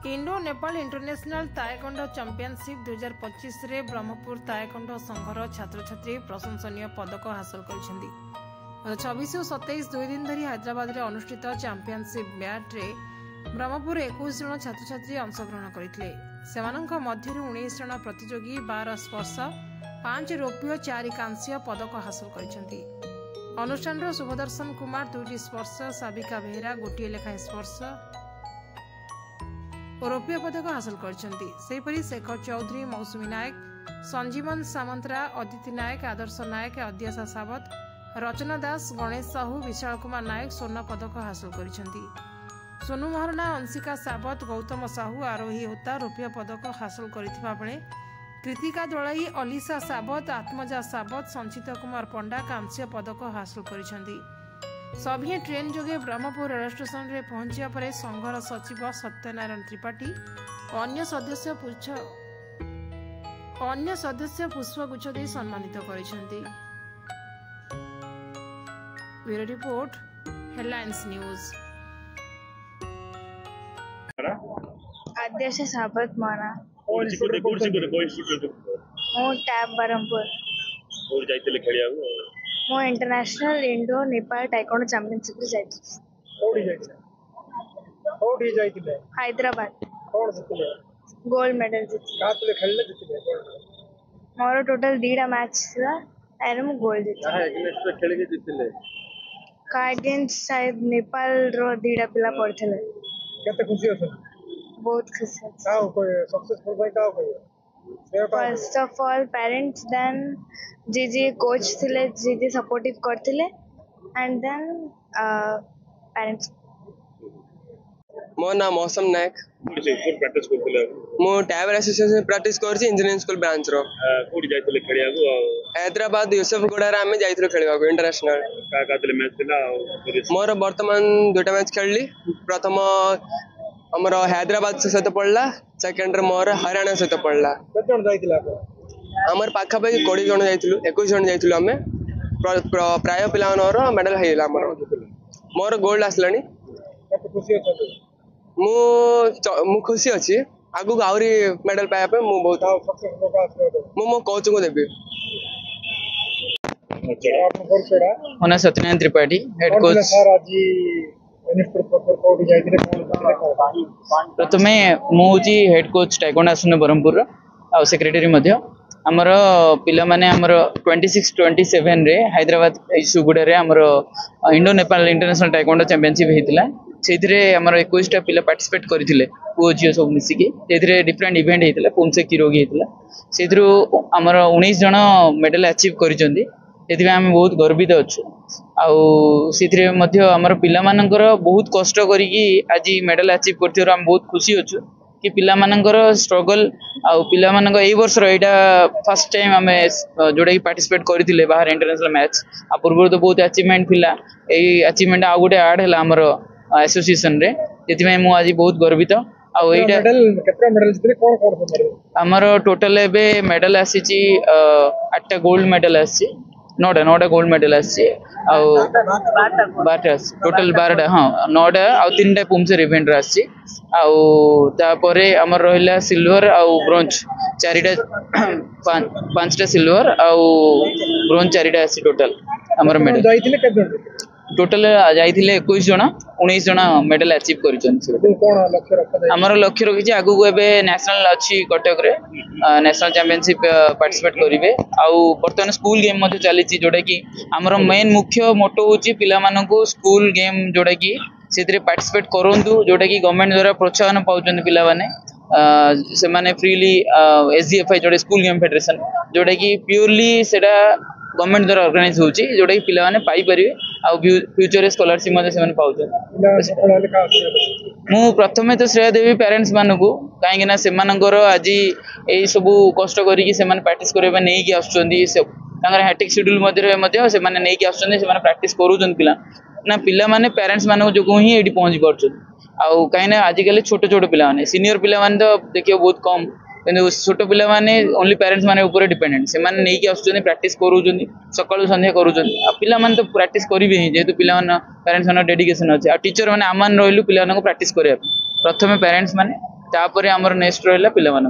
Indo Nepal international ताएकोंडो championship 2025 रे ब्रह्मपुर ताएकोंडो संघर छात्र छात्री प्रशंसनीय पदक हासिल करिसेंती। 26 और 27 दुई दिन धरी हैदराबाद रे अनुष्ठित चैंपियनशिप मैच रे ब्रह्मपुर 21 जन छात्र छात्री अंशग्रहण करथिले। सेमानंक मध्यरु 19 जन प्रतियोगी 12 स्पर्श 5 रौप्य 4 कांस्य पदक हासिल करिसेंती। अनुष्ठान रो शुभदर्शन कुमार 2 स्पर्श, साबिका बेहरा 1 लेखाएं स्पर्श और रौप्य पदक हासिल करछंती। सेहीपरि शेखर चौधरी, मौसुमी नायक, संजीवन सामंतरा, अदिति नायक, आदर्श नायक, अद्याशा सावत, रचना दास, गणेश साहू, विशाल कुमार नायक स्वर्ण पदक हासिल करछंती। सोनू महारना, अंशिका सावत, गौतम साहू, आरोही होता रौप्य पदक हासिल करथिबा बेले कृतिका दलाई, अलीसा सावत, आत्मजा सावत, संचित कुमार पंडा कांस्य पदक हासिल करछंती। सभी ट्रेन जोगे ब्रह्मपुर रेल स्टेशन रे पहुंचिया परे संघर सचिव सत्यनारायण त्रिपाठी अन्य सदस्य पुष्पगुच्छ दे सम्मानित करिसेंती। Bureau report, headlines news. अध्यक्ष साबत माना मो टैब ब्रह्मपुर और जाइतले खेलिया मो international Indo Nepal taekwondo championship रे जाइतले हैदराबाद कौन जितले गोल्ड मेडल जीत कातले खेलले जितले मोर टोटल 2 मैच था एंड मो गोल्ड जीत हां अगेंस्ट खेल के जितले का अगेंस्ट शायद नेपाल रो 2 पिला पड़थले। केते खुशी होछ? बहुत खुशी होछ। का कोई सक्सेसफुल भाई का कोई first of all parents, then जीजी कोच थिले, जीजी सपोर्टिव करथिले एंड देन पेरेंट्स। मो नाम मौसम नायक प्रैक्टिस करथिले मो टैब एसोसिएशन प्रैक्टिस करछि इंजीनियरिंग स्कूल ब्रांच रो कोडी जाइतले खेलिया को हैदराबाद यूसुफगुड़ा रे आमे जाइथलो खेलवा को इंटरनेशनल का कातले मैच थिला मोर वर्तमान 2टा मैच खेलली। प्रथम हमर हैदराबाद सहित पड़ला, सेकंड रे मोर हरियाणा सहित पड़ला। केते जण जाइतला हमर पाखा पे 20 जण जाइथलु, 21 जण जाइथलु हमें। प्राय पिला मनर मेडल हेला हमर मोर गोल्ड आसलानी। केते खुशी होछ? मु खुशी अछि। आगु आउरी मेडल पाया पे मु बहुत सक्सेसफुल का आसलो मो कोच को देबी। आपन कोन छडा होना Satyanarayan Tripathi head coach sir आज इन्स्ट्रक्टर पर कोडी जाइतले कोन प्रथमे मु जी हेड कोच टाइकोंडो आसन ब्रह्मपुर आ सेक्रेटरी मध्य हमर पिला माने हमर 26-27 रे हैदराबाद सुगुड़ा रे हमर Indo Nepal international taekwondo championship हेतिला। सेथिरे हमर 21 टा पिला पार्टिसिपेट करथिले, पुओ जियो सब मिसिकी। सेथिरे डिफरेंट इवेंट हेतिला, पुमसे किरोगी हेतिला। सेथिरु हमर 19 जण मेडल अचीव करिसंदी। सेथिबे हम बहुत गर्वित अछु। आउ सेथिरे मध्य हमर पिला मानकर बहुत कष्ट करिकी आज मेडल अचीव करथिरो हम बहुत खुशी अछु कि पिला मानकर स्ट्रगल आउ पिला मानकर एई वर्ष रो एटा फर्स्ट टाइम हमें जोडा की पार्टिसिपेट करथिले बाहर इंटरनेशनल मैच। आ पूर्व तो बहुत अचीवमेंट थिला, एई अचीवमेंट आ गुटे ऐड हला हमर एसोसिएशन रे। सेथिमे मु आज बहुत गर्वित। आउ एटा मेडल केते मेडल जितले कोन कोन मेडल हमर टोटल एबे मेडल आसीची 8टा गोल्ड मेडल आसी, 9टा गोल्ड मेडल आसी आउ 12टा टोटल 12टा हां 9टा आउ 3टा पुमसर इवेंट रे आसी। आउ तापरे हमर रहिला सिल्वर आउ ब्रोंज 4टा 5टा सिल्वर आउ ब्रोंज 4टा आसी टोटल हमर मेडल जाइतले केते टोटल जाइथिले 21 जण 19 जण मेडल अचीव करिछन। कोन लक्ष्य रखा हमर लक्ष्य रखिछि आगु को एबे नेशनल अछि कटक रे नेशनल चैंपियनशिप पार्टिसिपेट करिवे। आउ वर्तमान स्कूल गेम मध्ये चलीछि जोडा कि हमर मेन मुख्य मोटो होछि पिला मानकु स्कूल गेम जोडा कि सेतरे पार्टिसिपेट करंतु, जोडा कि गवर्नमेंट द्वारा प्रोत्साहन पाउछन पिला माने से माने फ्रीली एसडीएफआई जोडा स्कूल गेम फेडरेशन जोडा कि प्योरली सेडा गवर्नमेंट द्वारा ऑर्गेनाइज होछि, जोडा कि पिला माने पाई परिवे आ फ्यूचर स्कॉलरशिप मध्ये से माने पाउछन। मु प्रथमे तो श्रेय देवी पेरेंट्स मानकु, काहेकि ना से मानकर आज ए सब कष्ट करिकि से माने प्रैक्टिस करबा नै कि आछुचंदी। से तांगर हैटिक शेड्यूल मध्ये से माने नै कि आछुचंदी, से माने प्रैक्टिस करूचन पिला ना पिला माने पेरेंट्स मानकु जो ही एडी पहुंची परछन। आउ काहे ना आज काली छोट छोट पिला माने सीनियर पिला माने तो देखियो बहुत कम, किंतु छोट पिला माने ओनली पेरेंट्स माने ऊपर डिपेंडेंट। से माने नै कि आछुचंदी प्रैक्टिस करूचंदी, सकाळु संध्या करूचंदी। आ पिला माने तो प्रैक्टिस करिवे ही, जेतु पिला माने पेरेंट्स माने डेडिकेशन अछि। आ टीचर माने आमान रहिलु पिला मानकु प्रैक्टिस करिया प्रथमे पेरेंट्स माने तापर आमर नेक्स्ट रहा पिलामान